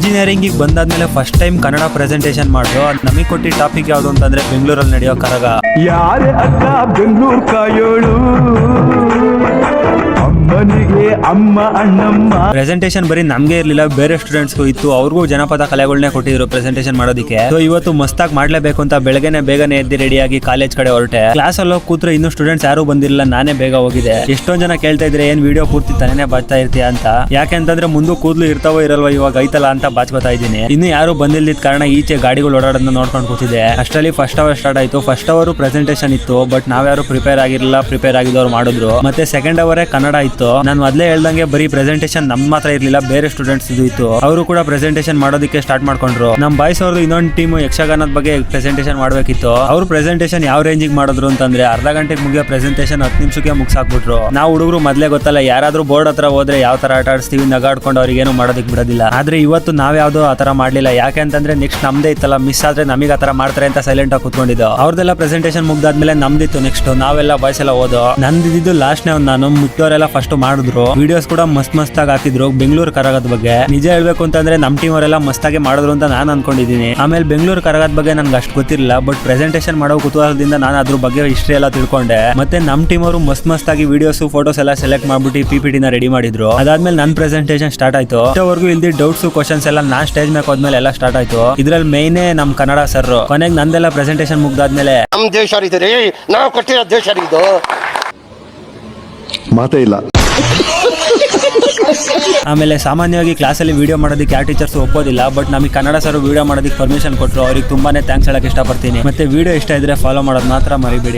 Engineering ಬಂದಾದ್ಮೇಲೆ first time Kannada presentation ಮಾಡಿದ್ರು. ಅದು ನಮಗೆ ಕೊಟ್ಟಿದ್ದ ಟಾಪಿಕ್ ಯಾವುದು ಅಂತಂದ್ರೆ ಬೆಂಗಳೂರಲ್ಲಿ ನಡೆಯೋ ಕರಗ. ಯಾರೇ ಅಕ್ಕ ಬೆಂಗಳೂರು ಕಾಯೋಳು ಅಮ್ಮನಿಗೆ ಅಮ್ಮ ಅಣ್ಣಮ್ಮ. ಪ್ರೆಸೆಂಟೇಷನ್ ಬರೀ ನಮ್ಗೆ ಇರ್ಲಿಲ್ಲ, ಬೇರೆ ಸ್ಟೂಡೆಂಟ್ಸ್ಗೂ ಇತ್ತು. ಅವ್ರಿಗೂ ಜನಪದ ಕಲೆಗಳನ್ನೇ ಕೊಟ್ಟಿದ್ರು ಪ್ರೆಸೆಂಟೇಷನ್ ಮಾಡೋದಕ್ಕೆ. ಸೊ ಇವತ್ತು ಮಸ್ತಾಗಿ ಮಾಡ್ಲೇಬೇಕು ಅಂತ ಬೆಳಗ್ಗೆನೆ ಬೇಗನೆ ಎದ್ದು ರೆಡಿಯಾಗಿ ಕಾಲೇಜ್ ಕಡೆ ಹೊರಟೆ. ಕ್ಲಾಸ್ ಅಲ್ಲಿ ಕೂತ್ರೆ ಇನ್ನು ಸ್ಟೂಡೆಂಟ್ಸ್ ಯಾರು ಬಂದಿರಲಿಲ್ಲ, ನಾನೇ ಬೇಗ ಹೋಗಿದೆ. ಎಷ್ಟೊಂದ್ ಜನ ಕೇಳ್ತಾ ಇದ್ರೆ ಏನ್ ವಿಡಿಯೋ ಪೂರ್ತಿ ತಲೆನೇ ಬಾಚ್ತಾ ಇರ್ತೀಯ ಅಂತ. ಯಾಕೆಂತಂದ್ರೆ ಮುಂದೆ ಕೂದಲು ಇರ್ತಾವೋ ಇರಲ್ವ ಇವಾಗ ಐತಲ್ಲ ಅಂತ ಬಾಚ್ಕೋತಾ ಇದ್ದೀನಿ. ಇನ್ನು ಯಾರು ಬಂದಿಲ್ದಿದ್ ಕಾರಣ ಈಚೆ ಗಾಡಿಗಳು ಓಡಾಡೋದನ್ನ ನೋಡ್ಕೊಂಡು ಕೂತಿದೆ. ಅಷ್ಟರಲ್ಲಿ ಫಸ್ಟ್ ಅವರ್ ಸ್ಟಾರ್ಟ್ ಆಯ್ತು. ಫಸ್ಟ್ ಅವರು ಪ್ರೆಸೆಂಟೇಷನ್ ಇತ್ತು, ಬಟ್ ನಾವ್ಯಾರು ಪ್ರಿಪೇರ್ ಆಗಿರಲಿಲ್ಲ. ಪ್ರಿಪೇರ್ ಆಗಿದ್ದವ್ರು ಮಾಡಿದ್ರು. ಮತ್ತೆ ಸೆಕೆಂಡ್ ಅವರೇ ಕನ್ನಡ ಇತ್ತು. ನಾನು ಮೊದಲೇ ಹೇಳ್ದಂಗೆ ಬರೀ ಪ್ರೆಸೆಂಟೇಷನ್ ನಮ್ ಮಾತ್ರ ಇರ್ಲಿಲ್ಲ, ಬೇರೆ ಸ್ಟೂಡೆಂಟ್ಸ್ ಇತ್ತು. ಅವರು ಕೂಡ ಪ್ರೆಸೆಂಟೇಷನ್ ಮಾಡೋದಕ್ಕೆ ಸ್ಟಾರ್ಟ್ ಮಾಡ್ಕೊಂಡ್ರು. ನಮ್ ಬಾಯ್ಸ್ ಅವ್ರದ್ದು ಇನ್ನೊಂದು ಟೀಮ್ ಯಕ್ಷಗಾನದ ಬಗ್ಗೆ ಪ್ರೆಸೆಂಟೇಷನ್ ಮಾಡ್ಬೇಕಿತ್ತು. ಅವ್ರು ಪ್ರೆಸೆಂಟೇಷನ್ ಯಾವ ರೇಂಜಿಗೆ ಮಾಡಿದ್ರು ಅಂತಂದ್ರೆ ಅರ್ಧ ಗಂಟೆಗೆ ಮುಗಿಯೋ ಪ್ರೆಸೆಂಟೇಷನ್ 10 ನಿಮಿಷಕ್ಕೆ ಮುಗಿಸಾಕ್ಬಿಟ್ರು. ನಾವು ಹುಡುಗರು ಮೊದಲೇ ಗೊತ್ತಲ್ಲ, ಯಾರಾದ್ರೂ ಬೋರ್ಡ್ ಹತ್ರ ಹೋದ್ರೆ ಯಾವ ತರ ಆಟ ಆಡಿಸ್ತೀವಿ, ನಗಾಡ್ಕೊಂಡು ಅವ್ರಿಗೆ ಏನು ಮಾಡೋದಕ್ಕೆ ಬಿಡೋದಿಲ್ಲ. ಆದ್ರೆ ಇವತ್ತು ನಾವ್ ಯಾವ್ದು ಆತರ ಮಾಡ್ಲಿಲ್ಲ. ಯಾಕೆ ಅಂತಂದ್ರೆ ನೆಕ್ಸ್ಟ್ ನಮ್ದೇ ಇತ್ತಲ್ಲ, ಮಿಸ್ ಆದ್ರೆ ನಮಗೆ ಆತರ ಮಾಡ್ತಾರೆ ಅಂತ ಸೈಲೆಂಟ್ ಆಗಿ ಕುತ್ಕೊಂಡಿದ್ದು. ಅವ್ರದೆಲ್ಲ ಪ್ರೆಸೆಂಟೇಷನ್ ಮುಗ್ದಾದ್ಮೇಲೆ ನಮ್ದಿತ್ತು ನೆಕ್ಸ್ಟ್. ನಾವೆಲ್ಲ ಬಾಯ್ಸ್ ಎಲ್ಲ ಹೋದೋ. ನಂದಿದ್ದು ಲಾಸ್ಟ್ ನೇ ನಾನು ಮಿಕ್ದವರೆಲ್ಲ ಫಸ್ಟ್ ಮಾಡಿದ್ರು. ವಿಡಿಯೋಸ್ ಕೂಡ ಮಸ್ತ್ ಆಗಿ ಹಾಕಿದ್ರು ಬೆಂಗಳೂರು ಕರಗದ ಬಗ್ಗೆ. ನಿಜ ಹೇಳ್ಬೇಕು ಅಂತಂದ್ರೆ ನಮ್ ಟೀಮ್ ಅವರೆಲ್ಲ ಮಸ್ತಾಗಿ ಮಾಡಿದ್ರು ಅಂತ ನಾನು ಅನ್ಕೊಂಡಿದ್ದೀನಿ. ಆಮೇಲೆ ಬೆಂಗಳೂರು ಕರಗದ ಬಗ್ಗೆ ನನ್ಗೆ ಅಷ್ಟು ಗೊತ್ತಿರಲಿಲ್ಲ, ಬಟ್ ಪ್ರೆಸೆಂಟೇಷನ್ ಮಾಡೋ ಕುತೂಹಲದಿಂದ ನಾನು ಅದ್ರ ಬಗ್ಗೆ ಹಿಸ್ಟ್ರಿ ಎಲ್ಲ ತಿಳ್ಕೊಂಡೆ. ಮತ್ತೆ ನಮ್ ಟೀಮ್ ಅವರು ಮಸ್ತ್ ಆಗಿ ವಿಡಿಯೋಸ್ ಫೋಟೋಸ್ ಎಲ್ಲ ಸೆಲೆಕ್ಟ್ ಮಾಡ್ಬಿಟ್ಟು PPT ನ ರೆಡಿ ಮಾಡಿದ್ರು. ಅದಾದ್ಮೇಲೆ ನನ್ನ ಪ್ರೆಸೆಂಟೇಷನ್ ಸ್ಟಾರ್ಟ್ ಆಯ್ತು. ಅಷ್ಟವರೆಗೂ ಇಲ್ದಿ ಡೌಟ್ಸ್ ಕ್ವಶನ್ಸ್ ಎಲ್ಲ ನಾನ್ ಸ್ಟೇಜ್ ಮೇಲೆ ಹೋದ್ಮೇಲೆ ಎಲ್ಲ ಸ್ಟಾರ್ಟ್ ಆಯ್ತು. ಇದ್ರಲ್ಲಿ ಮೇಯ್ನೇ ನಮ್ ಕನ್ನಡ ಸರ್. ಕೊನೆಗೆ ನಂದೆಲ್ಲ ಪ್ರೆಸೆಂಟೇಷನ್ ಮುಗ್ದಾದ್ಮೇಲೆ ನಮ್ ದೇಶ ನಾವು ಕೊಟ್ಟಿರೋ ದೇಶ ಇದು ಮಾತೇ ಇಲ್ಲ. ಆಮೇಲೆ ಸಾಮಾನ್ಯವಾಗಿ ಕ್ಲಾಸಲ್ಲಿ ವಿಡಿಯೋ ಮಾಡೋದಕ್ಕೆ ಯಾವ ಟೀಚರ್ಸ್ ಒಪ್ಪೋದಿಲ್ಲ, ಬಟ್ ನಮಗೆ ಕನ್ನಡ ಸರ್ ವಿಡಿಯೋ ಮಾಡೋದಕ್ಕೆ ಪರ್ಮಿಷನ್ ಕೊಟ್ಟರು. ಅವ್ರಿಗೆ ತುಂಬಾನೇ ಥ್ಯಾಂಕ್ಸ್ ಹೇಳಕ್ ಇಷ್ಟಪಡ್ತೀನಿ. ಮತ್ತೆ ವಿಡಿಯೋ ಇಷ್ಟ ಇದ್ರೆ ಫಾಲೋ ಮಾಡೋದು ಮಾತ್ರ ಮರಿಬೇಡಿ.